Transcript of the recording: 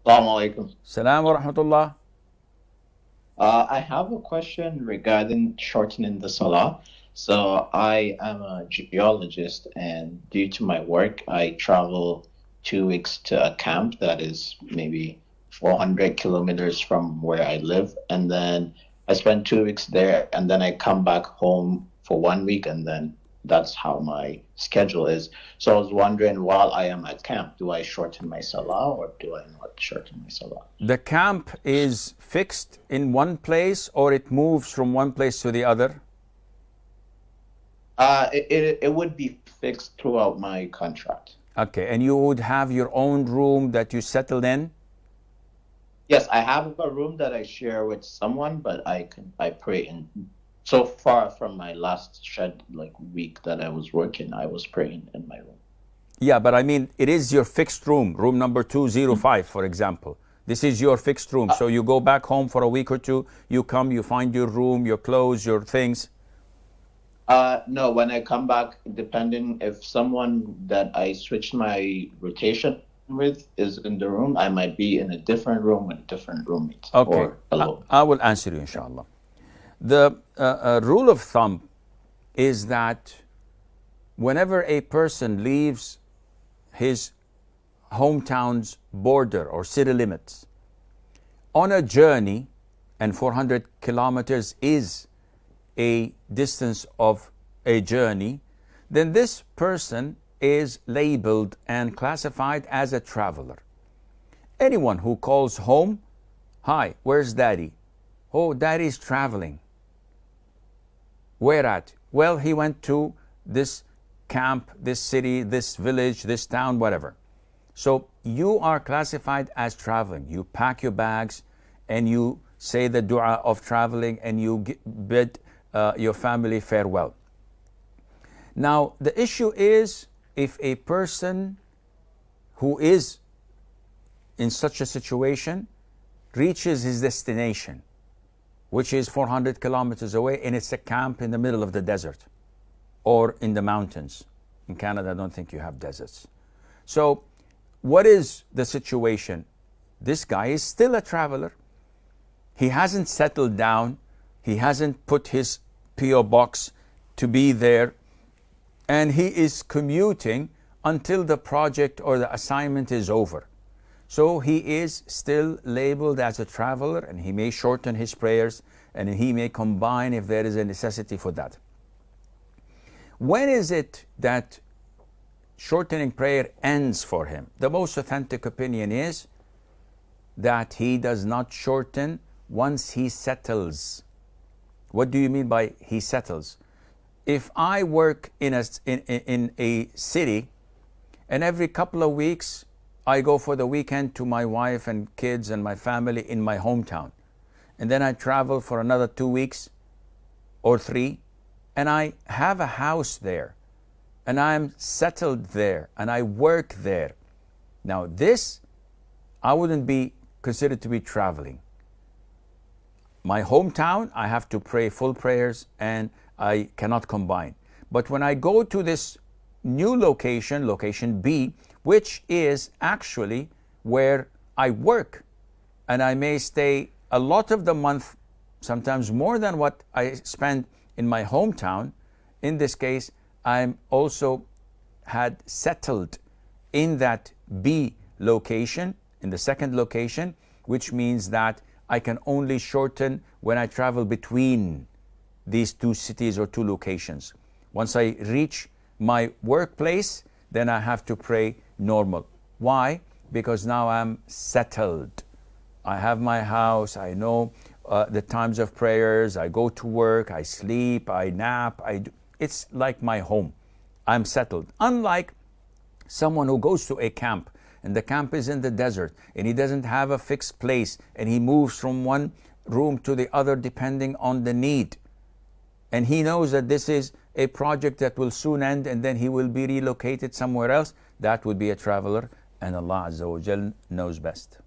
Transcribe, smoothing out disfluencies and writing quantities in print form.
Assalamu alaikum. Salam wa rahmatullah. I have a question regarding shortening the salah. So I am a geologist, and due to my work, I travel 2 weeks to a camp that is maybe 400 kilometers from where I live, and then I spend 2 weeks there, and then I come back home for 1 week, and then that's how my schedule is. So I was wondering, while I am at camp, do I shorten my salah or do I not shorten my salah? The camp is fixed in one place or it moves from one place to the other? It would be fixed throughout my contract. Okay, and you would have your own room that you settled in? Yes, I have a room that I share with someone, but I pray in. So far from my last week that I was working, I was praying in my room. Yeah, but I mean, it is your fixed room, room number 205, for example. This is your fixed room. So you go back home for a week or two, you come, you find your room, your clothes, your things. No, when I come back, depending if someone that I switched my rotation with is in the room, I might be in a different room with different roommates. Okay, Or alone. I will answer you, inshallah. The rule of thumb is that whenever a person leaves his hometown's border or city limits on a journey, and 400 kilometers is a distance of a journey, then this person is labeled and classified as a traveler. Anyone who calls home, "Hi, where's daddy?" "Oh, daddy's traveling." "Where at?" "Well, he went to this camp, this city, this village, this town, whatever." So you are classified as traveling. You pack your bags and you say the dua of traveling and you bid your family farewell. Now, the issue is if a person who is in such a situation reaches his destination, which is 400 kilometers away, and it's a camp in the middle of the desert or in the mountains. In Canada, I don't think you have deserts. So what is the situation? This guy is still a traveler. He hasn't settled down. He hasn't put his P.O. box to be there. And he is commuting until the project or the assignment is over. So he is still labeled as a traveler, and he may shorten his prayers and he may combine if there is a necessity for that. When is it that shortening prayer ends for him? The most authentic opinion is that he does not shorten once he settles. What do you mean by he settles? If I work in a city and every couple of weeks I go for the weekend to my wife and kids and my family in my hometown, and then I travel for another 2 weeks or 3, and I have a house there, and I'm settled there, and I work there. Now this, I wouldn't be considered to be traveling. My hometown, I have to pray full prayers and I cannot combine. But when I go to this new location, location B, which is actually where I work, and I may stay a lot of the month, sometimes more than what I spend in my hometown. In this case, I'm also had settled in that B location, in the second location, which means that I can only shorten when I travel between these two cities or two locations. Once I reach my workplace, then I have to pray normal. Why? Because now I'm settled. I have my house, I know the times of prayers, I go to work, I sleep, I nap, it's like my home. I'm settled. Unlike someone who goes to a camp, and the camp is in the desert, and he doesn't have a fixed place, and he moves from one room to the other depending on the need. And he knows that this is a project that will soon end, and then he will be relocated somewhere else. That would be a traveler, and Allah Azza wa Jal knows best.